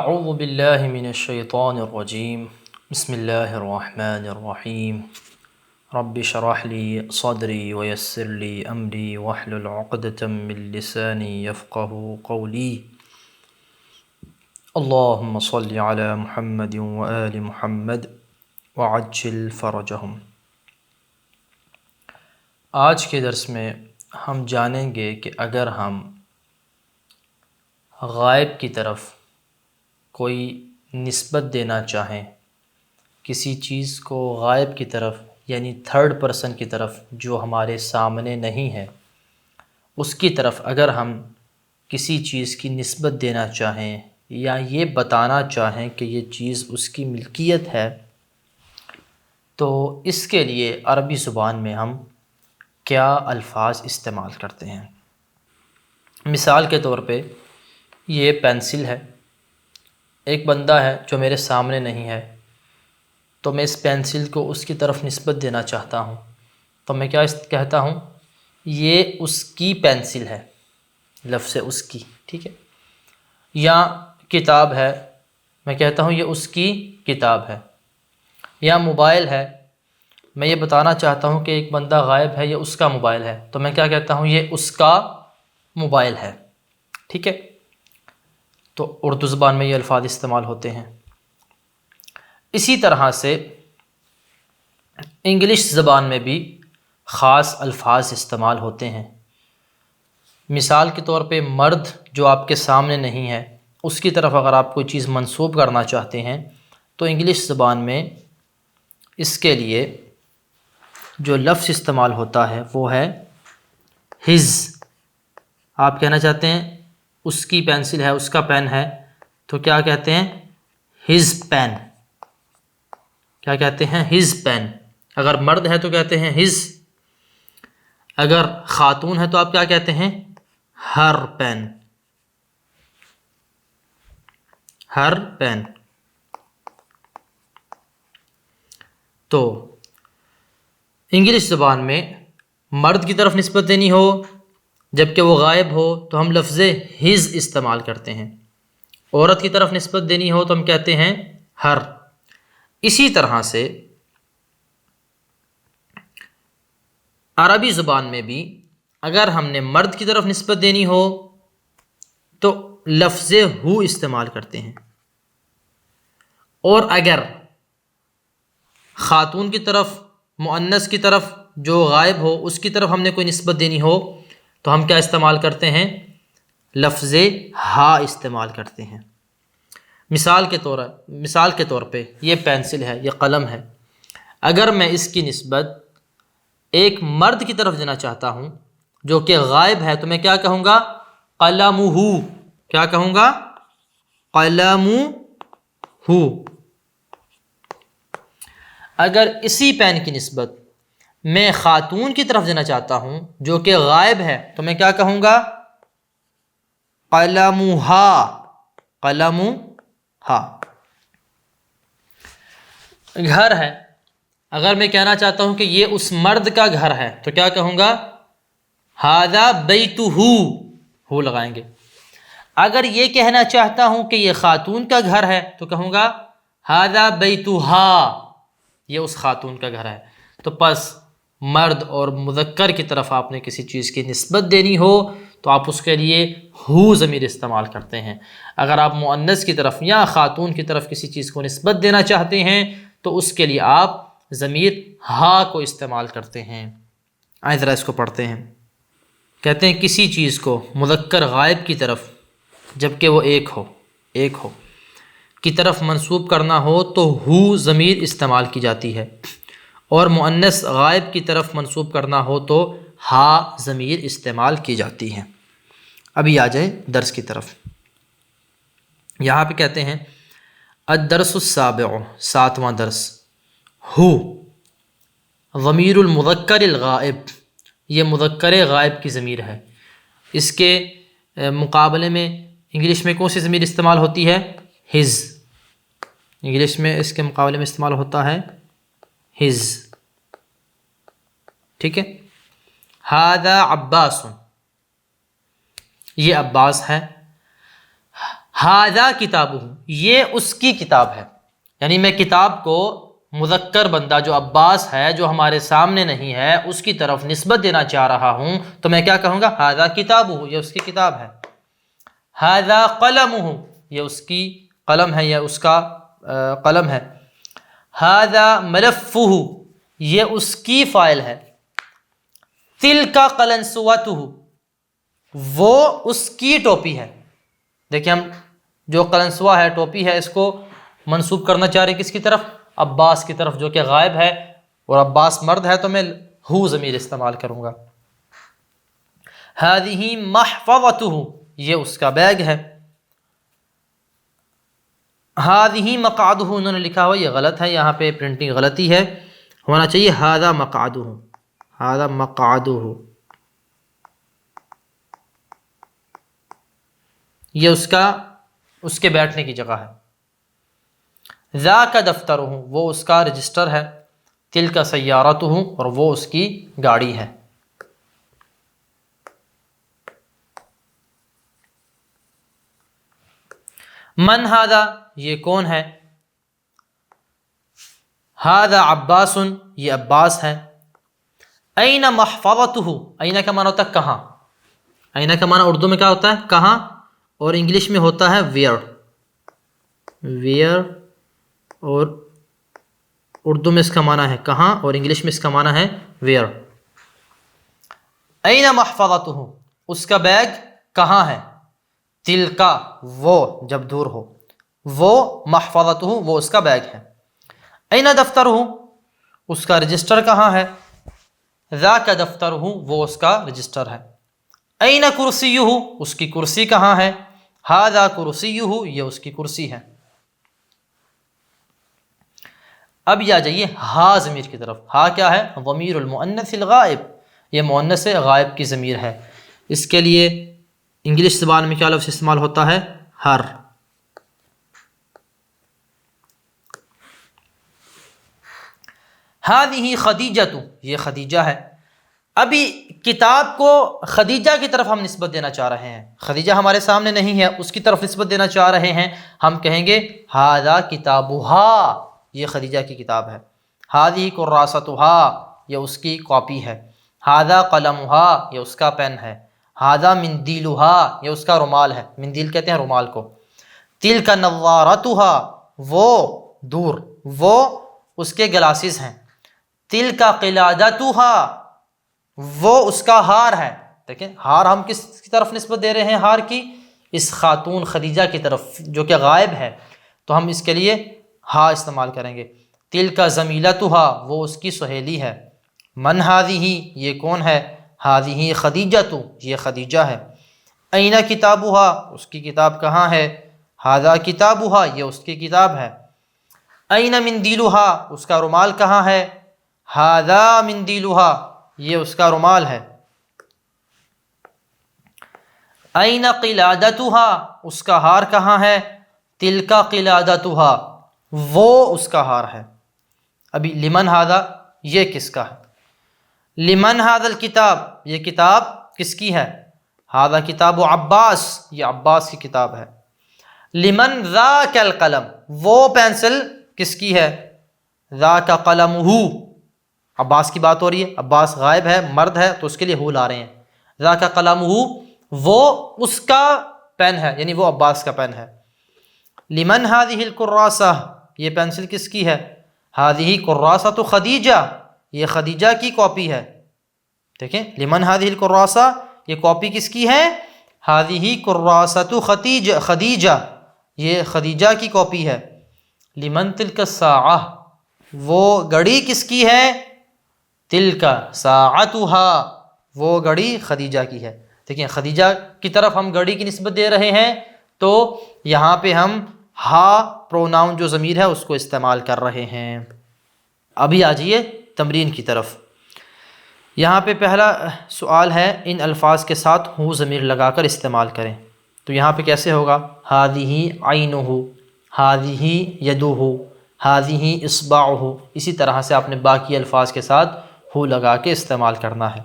اعوذ باللہ من الشیطان الرجیم بسم اللہ الرحمن الرحیم رب اشرح لی صدری ویسر لی امری واحلل عقدۃ من لسانی یفقہوا قولی اللہم صل علی محمد وآل محمد وعجل فرجہم۔ آج کے درس میں ہم جانیں گے کہ اگر ہم غائب کی طرف کوئی نسبت دینا چاہیں، کسی چیز کو غائب کی طرف یعنی تھرڈ پرسن کی طرف جو ہمارے سامنے نہیں ہے، اس کی طرف اگر ہم کسی چیز کی نسبت دینا چاہیں یا یہ بتانا چاہیں کہ یہ چیز اس کی ملکیت ہے، تو اس کے لیے عربی زبان میں ہم کیا الفاظ استعمال کرتے ہیں۔ مثال کے طور پہ یہ پینسل ہے، ایک بندہ ہے جو میرے سامنے نہیں ہے، تو میں اس پینسل کو اس کی طرف نسبت دینا چاہتا ہوں، تو میں کیا کہتا ہوں، یہ اس کی پینسل ہے، لفظ اس کی، ٹھیک ہے۔ یا کتاب ہے، میں کہتا ہوں یہ اس کی کتاب ہے۔ یا موبائل ہے، میں یہ بتانا چاہتا ہوں کہ ایک بندہ غائب ہے، یہ اس کا موبائل ہے، تو میں کیا کہتا ہوں، یہ اس کا موبائل ہے، ٹھیک ہے۔ تو اردو زبان میں یہ الفاظ استعمال ہوتے ہیں۔ اسی طرح سے انگلش زبان میں بھی خاص الفاظ استعمال ہوتے ہیں۔ مثال کے طور پہ مرد جو آپ کے سامنے نہیں ہے، اس کی طرف اگر آپ کوئی چیز منسوب کرنا چاہتے ہیں تو انگلش زبان میں اس کے لیے جو لفظ استعمال ہوتا ہے وہ ہے ہز۔ آپ کہنا چاہتے ہیں اس کی پینسل ہے، اس کا پین ہے، تو کیا کہتے ہیں، ہز پین۔ کیا کہتے ہیں، ہز پین۔ اگر مرد ہے تو کہتے ہیں ہز، اگر خاتون ہے تو آپ کیا کہتے ہیں، ہر پین، ہر پین۔ تو انگلش زبان میں مرد کی طرف نسبت دینی ہو جبکہ وہ غائب ہو تو ہم لفظ ہز استعمال کرتے ہیں، عورت کی طرف نسبت دینی ہو تو ہم کہتے ہیں ہر۔ اسی طرح سے عربی زبان میں بھی اگر ہم نے مرد کی طرف نسبت دینی ہو تو لفظ ہو استعمال کرتے ہیں، اور اگر خاتون کی طرف، مؤنث کی طرف جو غائب ہو اس کی طرف ہم نے کوئی نسبت دینی ہو تو ہم کیا استعمال کرتے ہیں، لفظ ہا استعمال کرتے ہیں۔ مثال کے طور پہ یہ پینسل ہے، یہ قلم ہے، اگر میں اس کی نسبت ایک مرد کی طرف دینا چاہتا ہوں جو کہ غائب ہے تو میں کیا کہوں گا، قلمہ۔ کیا کہوں گا، قلمہ۔ اگر اسی پین کی نسبت میں خاتون کی طرف دینا چاہتا ہوں جو کہ غائب ہے تو میں کیا کہوں گا، قلمہا، قلمہا۔ گھر ہے، اگر میں کہنا چاہتا ہوں کہ یہ اس مرد کا گھر ہے تو کیا کہوں گا، ھذا بیتہ، ہو لگائیں گے۔ اگر یہ کہنا چاہتا ہوں کہ یہ خاتون کا گھر ہے تو کہوں گا ھذا بیتھا، یہ اس خاتون کا گھر ہے۔ تو پس مرد اور مذکر کی طرف آپ نے کسی چیز کی نسبت دینی ہو تو آپ اس کے لیے ہو ضمیر استعمال کرتے ہیں۔ اگر آپ مؤنث کی طرف یا خاتون کی طرف کسی چیز کو نسبت دینا چاہتے ہیں تو اس کے لیے آپ ضمیر ہا کو استعمال کرتے ہیں۔ آئیں ذرا اس کو پڑھتے ہیں۔ کہتے ہیں کسی چیز کو مذکر غائب کی طرف جبکہ وہ ایک ہو کی طرف منسوب کرنا ہو تو ہو ضمیر استعمال کی جاتی ہے، اور مؤنث غائب کی طرف منسوب کرنا ہو تو ہا ضمیر استعمال کی جاتی ہے۔ ابھی آ جائیں درس کی طرف۔ یہاں پہ کہتے ہیں الدرس السابع، ساتواں درس، ہو ضمیر المذکر الغائب، یہ مذکر غائب کی ضمیر ہے۔ اس کے مقابلے میں انگلش میں کون سی ضمیر استعمال ہوتی ہے، ہز۔ انگلش میں اس کے مقابلے میں استعمال ہوتا ہے ہز، ٹھیک ہے۔ ھذا عباس، یہ عباس ہے۔ ھذا کتابہ، یہ اس کی کتاب ہے، یعنی میں کتاب کو مذکر بندہ جو عباس ہے، جو ہمارے سامنے نہیں ہے، اس کی طرف نسبت دینا چاہ رہا ہوں، تو میں کیا کہوں گا؟ ھذا کتابہ، یہ اس کی کتاب ہے۔ ھذا قلمہ، یہ اس کی قلم ہے، یہ اس کا قلم ہے۔ ھذا ملفہ، یہ اس کی فائل ہے۔ تلک قلنسوتہ، وہ اس کی ٹوپی ہے۔ دیکھیں ہم جو قلنسوہ ہے، ٹوپی ہے، اس کو منسوب کرنا چاہ رہے ہیں کس کی طرف؟ عباس کی طرف، جو کہ غائب ہے، اور عباس مرد ہے تو میں ہو ضمیر استعمال کروں گا۔ ہذہ محفظتہ، یہ اس کا بیگ ہے۔ ہذہ مقعدہ، انہوں نے لکھا ہوا، یہ غلط ہے، یہاں پہ پرنٹنگ غلطی ہے، ہونا چاہیے ھذا مقعدہ، ھذا مقعدہ، یہ اس کے بیٹھنے کی جگہ ہے۔ ذاک دفترہ، وہ اس کا رجسٹر ہے۔ تلک سیارتہ، اور وہ اس کی گاڑی ہے۔ من ھذا، یہ کون ہے؟ ھذا عباس، یہ عباس ہے۔ این محفظتہ، این کا معنی ہوتا ہے کہاں، این کا معنی اردو میں کیا ہوتا ہے؟ کہاں، اور انگلش میں ہوتا ہے ویئر، ویئر، اور اردو میں اس کا معنی ہے کہاں، اور انگلش میں اس کا معنی ہے ویئر۔ این محفظتہ، اس کا بیگ کہاں ہے؟ تلکا، وہ جب دور ہو، وہ محفظتہ، وہ اس کا بیگ ہے۔ این دفترہ، اس کا رجسٹر کہاں ہے؟ ذاک دفترہ، وہ اس کا رجسٹر ہے۔ این کرسیہ، اس کی کرسی کہاں ہے؟ ھذا کرسیہ، یہ اس کی کرسی ہے۔ اب یہ آ جائیے ہا ضمیر کی طرف۔ ہا کیا ہے؟ ضمیر المؤنث الغائب، یہ مؤنث غائب کی ضمیر ہے۔ اس کے لیے انگلش زبان میں کیا لفظ استعمال ہوتا ہے؟ ہر۔ ھذہ خدیجۃ، یہ خدیجہ ہے۔ ابھی کتاب کو خدیجہ کی طرف ہم نسبت دینا چاہ رہے ہیں، خدیجہ ہمارے سامنے نہیں ہے، اس کی طرف نسبت دینا چاہ رہے ہیں، ہم کہیں گے ھذا کتابھا، یہ خدیجہ کی کتاب ہے۔ ھذہ کراستھا، یہ اس کی کاپی ہے۔ ھذا قلمھا، یہ اس کا پین ہے۔ ھذا مندیلھا، یہ اس کا رومال ہے، مندیل کہتے ہیں رومال کو۔ تلک نظارتھا، وہ دور، وہ اس کے گلاسز ہیں۔ تلک قلادتھا، وہ اس کا ہار ہے۔ دیکھیں ہار ہم کس کی طرف نسبت دے رہے ہیں؟ ہار کی اس خاتون خدیجہ کی طرف جو کہ غائب ہے، تو ہم اس کے لیے ہا استعمال کریں گے۔ تلک زمیلتھا، وہ اس کی سہیلی ہے۔ من ھذہ، یہ کون ہے؟ ھذہ خدیجۃ، یہ خدیجہ ہے۔ این کتابھا، اس کی کتاب کہاں ہے؟ ھذا کتابھا، یہ اس کی کتاب ہے۔ این مندیلھا، اس کا رومال کہاں ہے؟ ھذا مندیلھا، یہ اس کا رومال ہے۔ این قلادتھا، اس کا ہار کہاں ہے؟ تلک قلادتھا، وہ اس کا ہار ہے۔ ابھی لمن ھذا، یہ کس کا ہے؟ لمن ھذا الکتاب، یہ کتاب کس کی ہے؟ ھذا کتاب عباس، یہ عباس کی کتاب ہے۔ لمن ذاک القلم، وہ پینسل کس کی ہے؟ ذاک قلمہ، عباس کی بات ہو رہی ہے، عباس غائب ہے، مرد ہے، تو اس کے لیے ہو لا رہے ہیں۔ ذاک قلمہ، وہ اس کا پین ہے، یعنی وہ عباس کا پین ہے۔ لمن ھذہ الکراسہ، یہ پینسل کس کی ہے؟ ھذہ کراسۃ خدیجہ، یہ خدیجہ کی کاپی ہے۔ دیکھیں لمن ھذہ الکراسہ، یہ کاپی کس کی ہے؟ ھذہ کراسۃ خدیجہ، یہ خدیجہ کی کاپی ہے۔ لمن تلک الساعہ، وہ گھڑی کس کی ہے؟ تلک ساعتھا، وہ گھڑی خدیجہ کی ہے۔ دیکھیں خدیجہ کی طرف ہم گھڑی کی نسبت دے رہے ہیں، تو یہاں پہ ہم ہا پروناؤن جو ضمیر ہے اس کو استعمال کر رہے ہیں۔ ابھی آ جائیے تمرین کی طرف۔ یہاں پہ پہلا سوال ہے ان الفاظ کے ساتھ ہو ضمیر لگا کر استعمال کریں، تو یہاں پہ کیسے ہوگا؟ ھذہ عینہ، ھذہ یدہ، ھذہ اصبعہ، اسی طرح سے آپ نے باقی الفاظ کے ساتھ ہو لگا کے استعمال کرنا ہے۔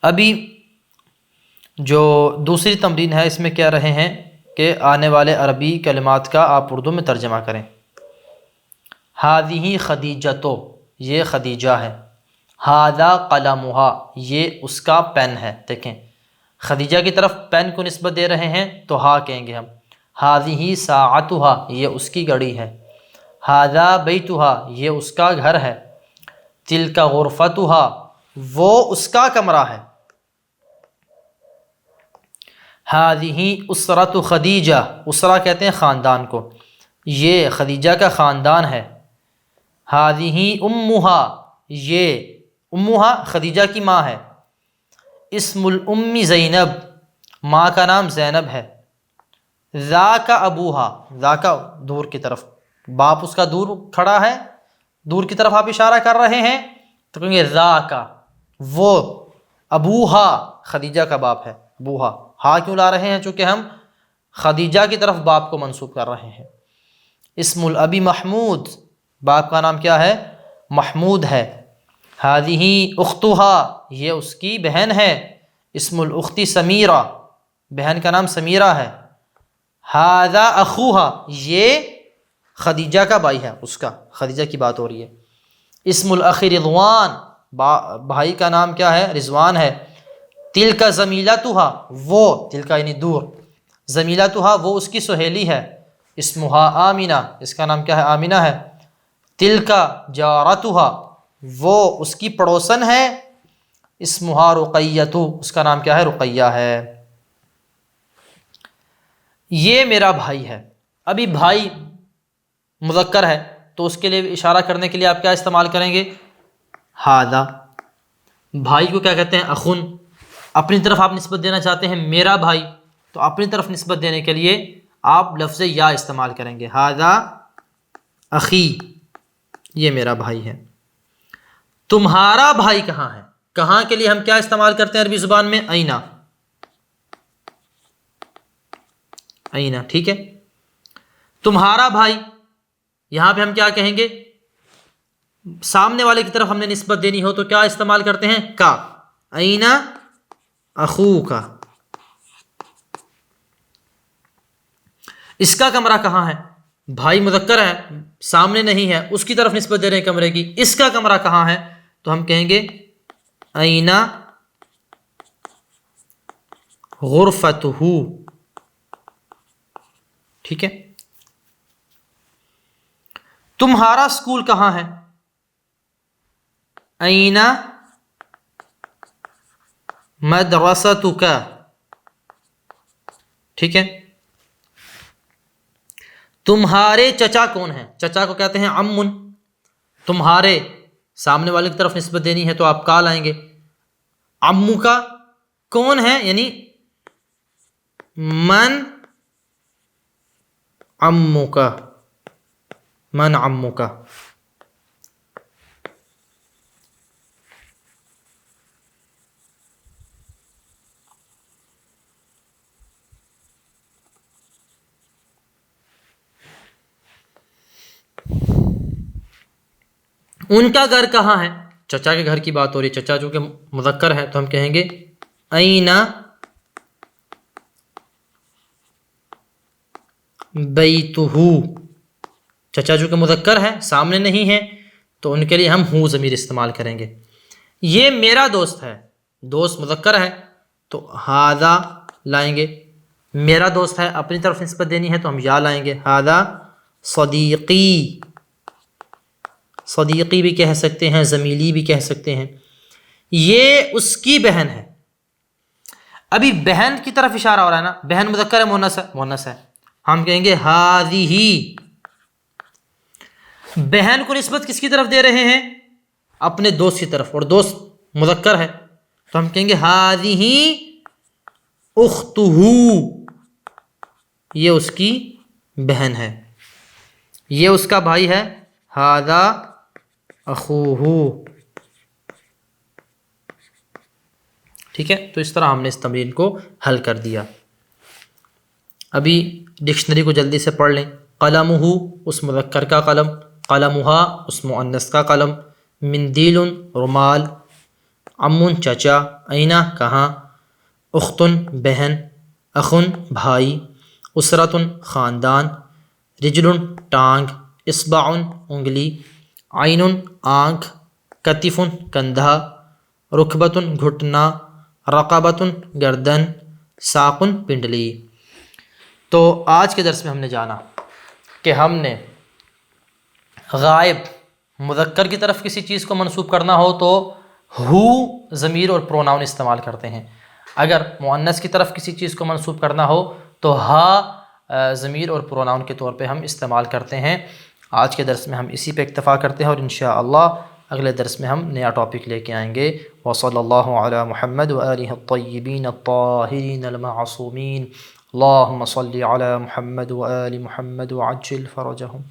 ابھی جو دوسری تمرین ہے اس میں کیا رہے ہیں کہ آنے والے عربی کلمات کا آپ اردو میں ترجمہ کریں۔ ہادی خدیجہ، یہ خدیجہ ہے۔ ہاذا قلمھا، یہ اس کا پین ہے۔ دیکھیں خدیجہ کی طرف پین کو نسبت دے رہے ہیں تو ہا کہیں گے ہم۔ ہذہ ساعتھا، یہ اس کی گھڑی ہے۔ ھذا بیتھا، یہ اس کا گھر ہے۔ تلک غرفتھا، وہ اس کا کمرہ ہے۔ ھذہ اسرۃ خدیجہ، اسرہ کہتے ہیں خاندان کو، یہ خدیجہ کا خاندان ہے۔ ھذہ امھا، یہ امھا خدیجہ کی ماں ہے۔ اسم الام زینب، ماں کا نام زینب ہے۔ ذاک ابوہا، ذاک دور کی طرف، باپ اس کا دور کھڑا ہے، دور کی طرف آپ اشارہ کر رہے ہیں تو کہیں گے ذاک، وہ ابوہا خدیجہ کا باپ ہے۔ ابوہا، ہاں کیوں لا رہے ہیں؟ چونکہ ہم خدیجہ کی طرف باپ کو منسوب کر رہے ہیں۔ اسم الابی محمود، باپ کا نام کیا ہے؟ محمود ہے۔ ھذہ اختھا، یہ اس کی بہن ہے۔ اسم الاخت سمیرہ، بہن کا نام سمیرہ ہے۔ ھذا اخوہا، یہ خدیجہ کا بھائی ہے، اس کا، خدیجہ کی بات ہو رہی ہے۔ اسم الاخ رضوان، بھائی کا نام کیا ہے؟ رضوان ہے۔ تلک زمیلتھا، وہ، تلک یعنی دور، زمیلتھا وہ اس کی سہیلی ہے۔ اسمہا آمنہ، اس کا نام کیا ہے؟ آمنہ ہے۔ تلک جارتھا، وہ اس کی پڑوسن ہے۔ اسمہا رقیۃ، اس کا نام کیا ہے؟ رقیہ ہے۔ یہ میرا بھائی ہے۔ ابھی بھائی مذکر ہے تو اس کے لیے اشارہ کرنے کے لیے آپ کیا استعمال کریں گے؟ ھذا۔ بھائی کو کیا کہتے ہیں؟ اخن۔ اپنی طرف آپ نسبت دینا چاہتے ہیں میرا بھائی، تو اپنی طرف نسبت دینے کے لیے آپ لفظ یا استعمال کریں گے۔ ھذا اخی، یہ میرا بھائی ہے۔ تمہارا بھائی کہاں ہے؟ کہاں کے لیے ہم کیا استعمال کرتے ہیں عربی زبان میں؟ اینا، اینا، ٹھیک ہے۔ تمہارا بھائی، یہاں پہ ہم کیا کہیں گے؟ سامنے والے کی طرف ہم نے نسبت دینی ہو تو کیا استعمال کرتے ہیں؟ کا۔ اینا اخوک، اس کا کمرہ کہاں ہے؟ بھائی مذکر ہے، سامنے نہیں ہے، اس کی طرف نسبت دے رہے ہیں کمرے کی۔ اس کا کمرہ کہاں ہے؟ تو ہم کہیں گے اینا غرفتہ، ٹھیک ہے۔ تمہارا اسکول کہاں ہے؟ اینا مدرستک، ٹھیک ہے۔ تمہارے چچا کون ہیں؟ چچا کو کہتے ہیں عمن۔ تمہارے، سامنے والے کی طرف نسبت دینی ہے تو آپ کا لائیں گے۔ عمو کا کون ہے؟ یعنی من عمک، من عمک۔ ان کا گھر کہاں ہے؟ چچا کے گھر کی بات ہو رہی ہے، چچا جو کہ مذکر ہے تو ہم کہیں گے اینا بیتہ، چچا جو کہ مذکر ہے، سامنے نہیں ہے تو ان کے لیے ہم ہوں ضمیر استعمال کریں گے۔ یہ میرا دوست ہے، دوست مذکر ہے تو ھذا لائیں گے۔ میرا دوست ہے، اپنی طرف نسبت دینی ہے تو ہم یا لائیں گے۔ ھذا صدیقی، صدیقی بھی کہہ سکتے ہیں، زمیلی بھی کہہ سکتے ہیں۔ یہ اس کی بہن ہے۔ ابھی بہن کی طرف اشارہ ہو رہا ہے نا، بہن مذکر ہے مؤنث ہے؟ مؤنث ہے، ہم کہیں گے ھذہ۔ بہن کو نسبت کس کی طرف دے رہے ہیں؟ اپنے دوست کی طرف، اور دوست مذکر ہے تو ہم کہیں گے ھذہ اختہ، یہ اس کی بہن ہے، یہ اس کا بھائی ہے۔ ھذا اخوہ، ٹھیک ہے۔ تو اس طرح ہم نے اس تمرین کو حل کر دیا۔ ابھی ڈکشنری کو جلدی سے پڑھ لیں۔ قلمہ، اس مذکر کا قلم، قلمھا، اس مؤنث کا قلم، مندیل، رومال، عمن، چچا، اینا، کہاں، اختن بہن، اخن بھائی، اسرتن خاندان، رجل ٹانگ، اصبع انگلی، عین آنکھ، کتف کندھا، رکبت گھٹنا، رقبت گردن، ساق پنڈلی۔ تو آج کے درس میں ہم نے جانا کہ ہم نے غائب مذکر کی طرف کسی چیز کو منسوب کرنا ہو تو ہو ضمیر اور پروناؤن استعمال کرتے ہیں، اگر مؤنث کی طرف کسی چیز کو منسوب کرنا ہو تو ہا ضمیر اور پروناؤن کے طور پہ ہم استعمال کرتے ہیں۔ آج کے درس میں ہم اسی پہ اکتفا کرتے ہیں اور انشاءاللہ اگلے درس میں ہم نیا ٹاپک لے کے آئیں گے۔ وصلی اللہ علی محمد وآلہ الطیبین الطاہرین المعصومین، اللہم صلی علی محمد وآل محمد وعجل فرجہم۔